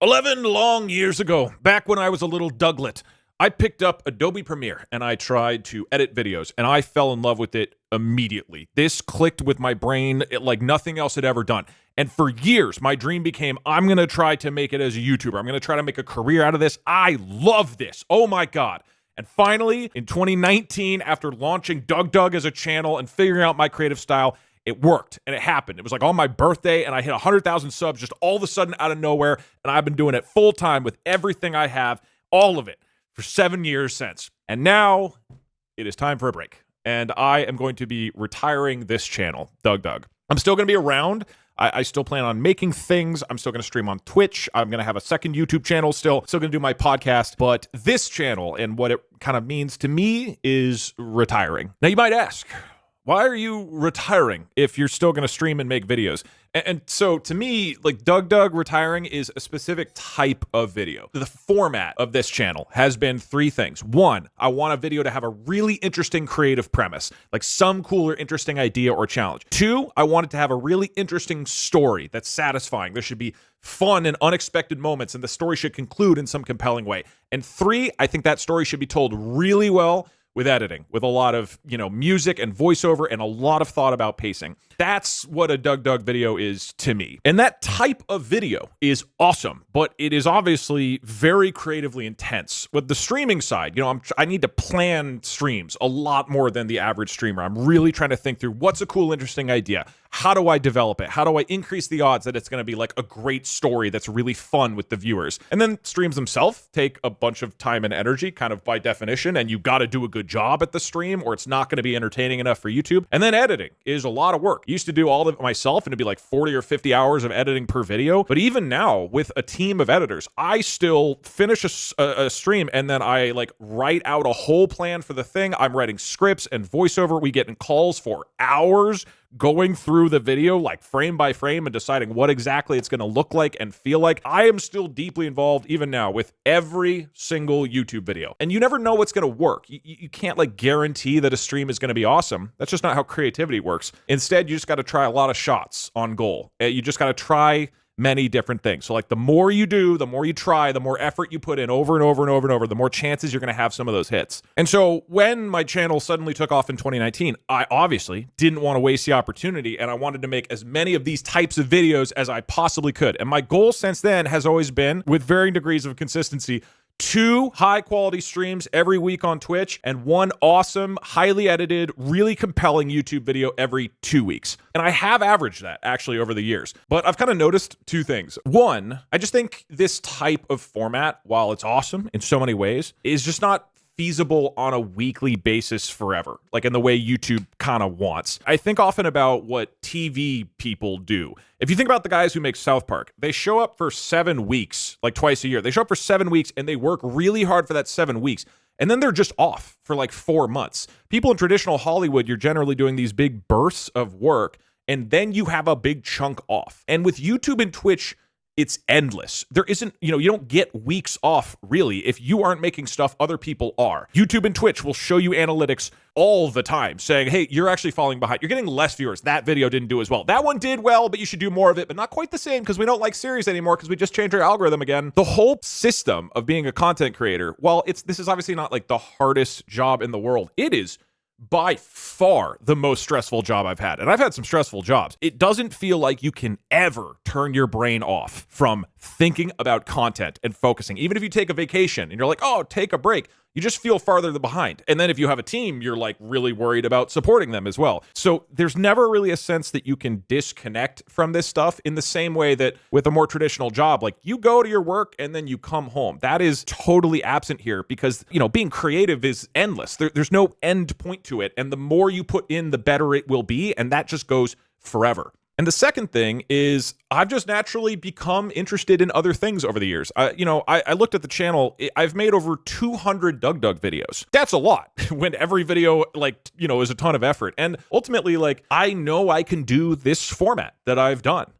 11 long years ago, back when I was a little Douglet, I picked up Adobe Premiere and I tried to edit videos, and I fell in love with it immediately. This clicked with my brain like nothing else had ever done. And for years, my dream became, I'm going to try to make it as a YouTuber. I'm going to try to make a career out of this. I love this. Oh my God. And finally, in 2019, after launching DougDoug as a channel and figuring out my creative style, it worked and it happened. It was like on my birthday and I hit 100,000 subs just all of a sudden out of nowhere. And I've been doing it full time with everything I have, all of it, for 7 years since. And now it is time for a break. And I am going to be retiring this channel, DougDoug. I'm still going to be around. I still plan on making things. I'm still going to stream on Twitch. I'm going to have a second YouTube channel still going to do my podcast. But this channel and what it kind of means to me is retiring. Now you might ask, why are you retiring if you're still going to stream and make videos? And so to me, like DougDoug retiring is a specific type of video. The format of this channel has been three things. One, I want a video to have a really interesting creative premise, like some cool or interesting idea or challenge. Two, I want it to have a really interesting story that's satisfying. There should be fun and unexpected moments, and the story should conclude in some compelling way. And three, I think that story should be told really well with editing, with a lot of, music and voiceover and a lot of thought about pacing. That's what a DougDoug video is to me. And that type of video is awesome, but it is obviously very creatively intense. With the streaming side, I need to plan streams a lot more than the average streamer. I'm really trying to think through what's a cool, interesting idea. How do I develop it? How do I increase the odds that it's going to be like a great story that's really fun with the viewers? And then streams themselves take a bunch of time and energy, kind of by definition, and you got to do a good job at the stream or it's not going to be entertaining enough for YouTube. And then editing is a lot of work. I used to do all of it myself and it'd be like 40 or 50 hours of editing per video. But even now with a team of editors, I still finish a stream and then I write out a whole plan for the thing. I'm writing scripts and voiceover. We get in calls for hours going through the video like frame by frame and deciding what exactly it's going to look like and feel like. I am still deeply involved even now with every single YouTube video. And you never know what's going to work. You can't guarantee that a stream is going to be awesome. That's just not how creativity works. Instead, you just got to try a lot of shots on goal. You just got to try many different things. So the more you do, the more you try, the more effort you put in over and over and over and over, the more chances you're going to have some of those hits. And so when my channel suddenly took off in 2019, I obviously didn't want to waste the opportunity and I wanted to make as many of these types of videos as I possibly could. And my goal since then has always been, with varying degrees of consistency, 2 high-quality streams every week on Twitch and 1 awesome, highly edited, really compelling YouTube video every 2 weeks. And I have averaged that, actually, over the years. But I've kind of noticed 2 things. One, I just think this type of format, while it's awesome in so many ways, is just not feasible on a weekly basis forever, like in the way YouTube kind of wants. I think often about what TV people do. If you think about the guys who make South Park, they show up for 7 weeks, like twice a year. They show up for 7 weeks and they work really hard for that 7 weeks. And then they're just off for 4 months. People in traditional Hollywood, you're generally doing these big bursts of work and then you have a big chunk off. And with YouTube and Twitch, it's endless. There isn't, you don't get weeks off, really, if you aren't making stuff other people are. YouTube and Twitch will show you analytics all the time saying, hey, you're actually falling behind. You're getting less viewers. That video didn't do as well. That one did well, but you should do more of it, but not quite the same because we don't like series anymore because we just changed our algorithm again. The whole system of being a content creator, while this is obviously not the hardest job in the world, it is by far the most stressful job I've had. And I've had some stressful jobs. It doesn't feel like you can ever turn your brain off from thinking about content and focusing. Even if you take a vacation and you're like, oh, take a break, you just feel farther behind. And then if you have a team, you're really worried about supporting them as well. So there's never really a sense that you can disconnect from this stuff in the same way that with a more traditional job, you go to your work and then you come home. That is totally absent here because, being creative is endless. There's no end point to it. And the more you put in, the better it will be. And that just goes forever. And the second thing is I've just naturally become interested in other things over the years. I looked at the channel. I've made over 200 DougDoug videos. That's a lot when every video, is a ton of effort. And ultimately, I know I can do this format that I've done.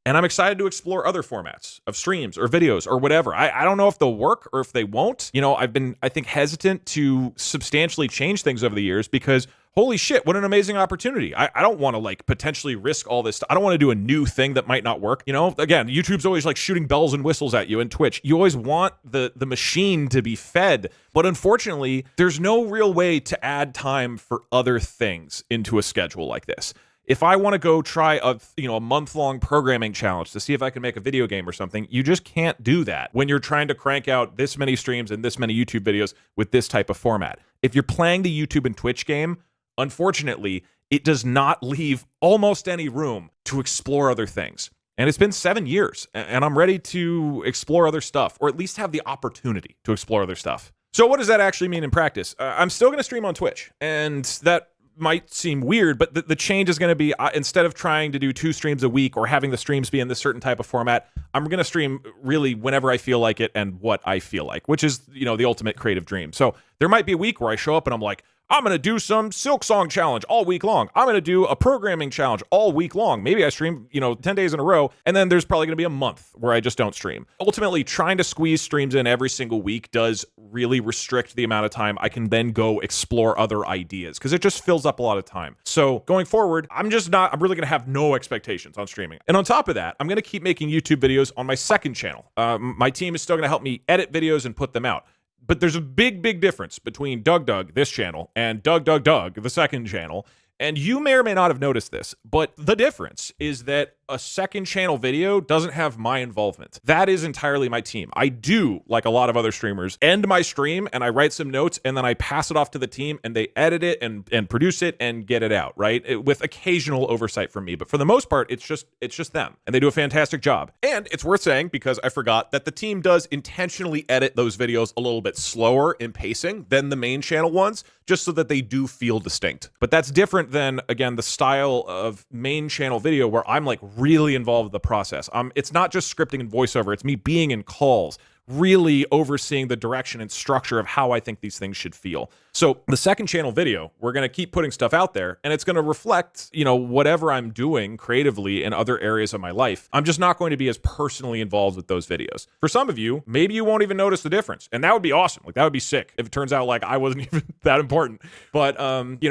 And I'm excited to explore other formats of streams or videos or whatever. I don't know if they'll work or if they won't. I've been, I think, hesitant to substantially change things over the years because holy shit, what an amazing opportunity. I don't want to like potentially risk all this. I don't want to do a new thing that might not work. You know, again, YouTube's always like shooting bells and whistles at you, and Twitch. You always want the machine to be fed. But unfortunately, there's no real way to add time for other things into a schedule like this. If I want to go try a month-long programming challenge to see if I can make a video game or something, you just can't do that when you're trying to crank out this many streams and this many YouTube videos with this type of format. If you're playing the YouTube and Twitch game, unfortunately, it does not leave almost any room to explore other things. And it's been 7 years, and I'm ready to explore other stuff, or at least have the opportunity to explore other stuff. So what does that actually mean in practice? I'm still going to stream on Twitch, and that might seem weird, but the change is going to be instead of trying to do 2 streams a week or having the streams be in this certain type of format, I'm going to stream really whenever I feel like it and what I feel like, which is, the ultimate creative dream. So there might be a week where I show up and I'm like, I'm going to do some Silk Song challenge all week long. I'm going to do a programming challenge all week long. Maybe I stream, 10 days in a row, and then there's probably going to be a month where I just don't stream. Ultimately, trying to squeeze streams in every single week does really restrict the amount of time I can then go explore other ideas, because it just fills up a lot of time. So going forward, I'm really going to have no expectations on streaming. And on top of that, I'm going to keep making YouTube videos on my second channel. My team is still going to help me edit videos and put them out. But there's a big, big difference between DougDoug, this channel, and DougDoug, the second channel. And you may or may not have noticed this, but the difference is that a second channel video doesn't have my involvement. That is entirely my team. I do, like a lot of other streamers, end my stream and I write some notes and then I pass it off to the team and they edit it and produce it and get it out, right? With occasional oversight from me. But for the most part, it's just them. And they do a fantastic job. And it's worth saying, because I forgot, that the team does intentionally edit those videos a little bit slower in pacing than the main channel ones, just so that they do feel distinct. But that's different than, again, the style of main channel video where I'm like really involved with the process. It's not just scripting and voiceover, it's me being in calls, really overseeing the direction and structure of how I think these things should feel. So the second channel video, we're going to keep putting stuff out there, and it's going to reflect, whatever I'm doing creatively in other areas of my life. I'm just not going to be as personally involved with those videos. For some of you, maybe you won't even notice the difference, and that would be awesome. Like, that would be sick if it turns out like I wasn't even that important. But,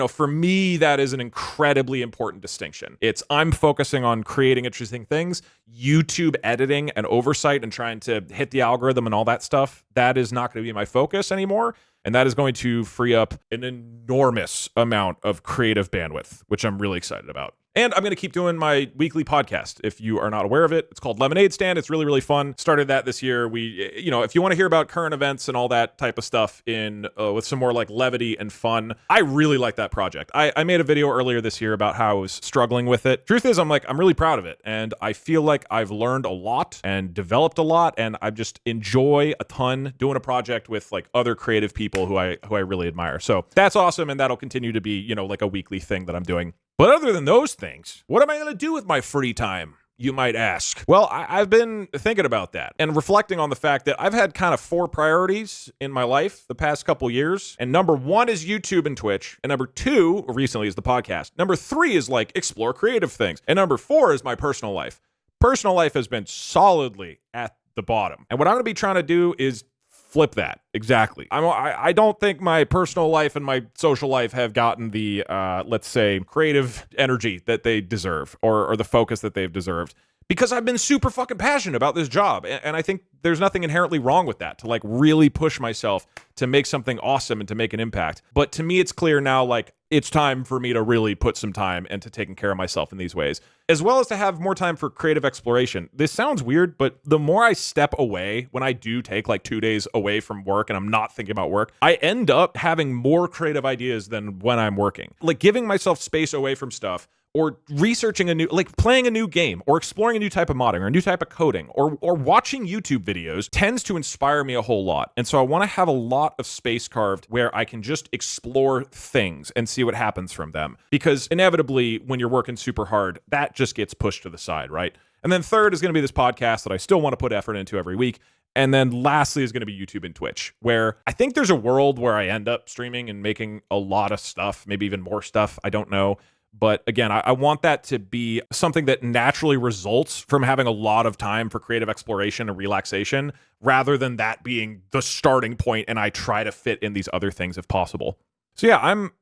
for me, that is an incredibly important distinction. I'm focusing on creating interesting things. YouTube editing and oversight and trying to hit the algorithm and all that stuff, that is not going to be my focus anymore. And that is going to free up an enormous amount of creative bandwidth, which I'm really excited about. And I'm going to keep doing my weekly podcast. If you are not aware of it, it's called Lemonade Stand. It's really, really fun. Started that this year. If you want to hear about current events and all that type of stuff with some more like levity and fun, I really like that project. I made a video earlier this year about how I was struggling with it. Truth is, I'm really proud of it. And I feel like I've learned a lot and developed a lot. And I just enjoy a ton doing a project with like other creative people who I really admire. So that's awesome. And that'll continue to be, like a weekly thing that I'm doing. But other than those things, what am I going to do with my free time, you might ask? Well, I've been thinking about that and reflecting on the fact that I've had kind of 4 priorities in my life the past couple years. And number 1 is YouTube and Twitch. And number 2, recently, is the podcast. Number 3 is like explore creative things. And number 4 is my personal life. Personal life has been solidly at the bottom. And what I'm going to be trying to do is flip that. Exactly. I don't think my personal life and my social life have gotten the, let's say, creative energy that they deserve or the focus that they've deserved, because I've been super fucking passionate about this job. And I think there's nothing inherently wrong with that, to like really push myself to make something awesome and to make an impact. But to me, it's clear now, like, it's time for me to really put some time into taking care of myself in these ways, as well as to have more time for creative exploration. This sounds weird, but the more I step away, when I do take like 2 days away from work and I'm not thinking about work, I end up having more creative ideas than when I'm working. Like giving myself space away from stuff, or researching playing a new game, or exploring a new type of modding, or a new type of coding, or watching YouTube videos tends to inspire me a whole lot. And so I want to have a lot of space carved where I can just explore things and see what happens from them. Because inevitably, when you're working super hard, that just gets pushed to the side, right? And then third is going to be this podcast that I still want to put effort into every week. And then lastly is going to be YouTube and Twitch, where I think there's a world where I end up streaming and making a lot of stuff, maybe even more stuff. I don't know. But again, I want that to be something that naturally results from having a lot of time for creative exploration and relaxation, rather than that being the starting point and I try to fit in these other things if possible. So yeah, I'm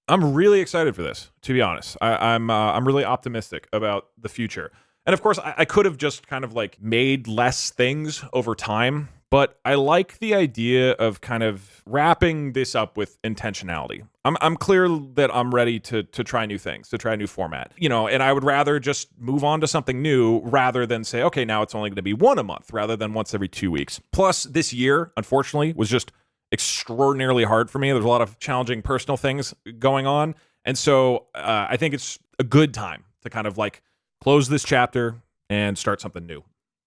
I'm really excited for this, to be honest. I'm really optimistic about the future. And of course, I could have just kind of like made less things over time, but I like the idea of kind of wrapping this up with intentionality. I'm clear that I'm ready to try new things, to try a new format, and I would rather just move on to something new rather than say, okay, now it's only going to be one a month rather than once every 2 weeks. Plus, this year, unfortunately, was just extraordinarily hard for me. There's a lot of challenging personal things going on. And so I think it's a good time to kind of like close this chapter and start something new.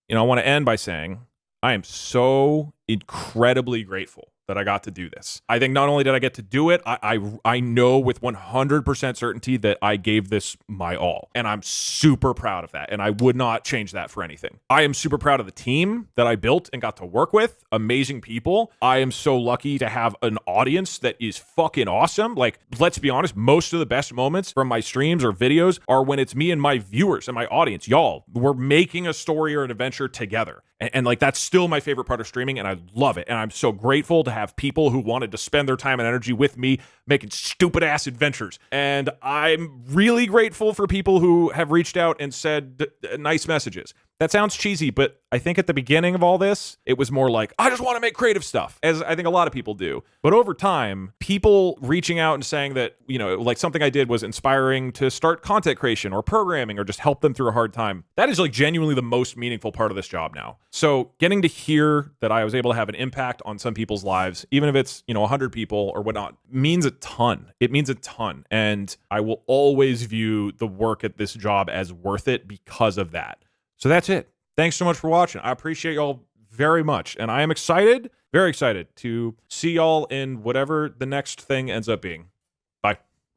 I want to end by saying I am so incredibly grateful that I got to do this. I think not only did I get to do it, I know with 100% certainty that I gave this my all. And I'm super proud of that. And I would not change that for anything. I am super proud of the team that I built and got to work with. Amazing people. I am so lucky to have an audience that is fucking awesome. Like, let's be honest, most of the best moments from my streams or videos are when it's me and my viewers and my audience. Y'all, we're making a story or an adventure together. And like, that's still my favorite part of streaming, and I love it. And I'm so grateful to have people who wanted to spend their time and energy with me making stupid ass adventures. And I'm really grateful for people who have reached out and said nice messages. That sounds cheesy, but I think at the beginning of all this, it was more like, I just want to make creative stuff, as I think a lot of people do. But over time, people reaching out and saying that, like something I did was inspiring to start content creation or programming or just help them through a hard time. That is like genuinely the most meaningful part of this job now. So getting to hear that I was able to have an impact on some people's lives, even if it's, 100 people or whatnot, means a ton. It means a ton. And I will always view the work at this job as worth it because of that. So that's it. Thanks so much for watching. I appreciate y'all very much. And I am excited, very excited to see y'all in whatever the next thing ends up being.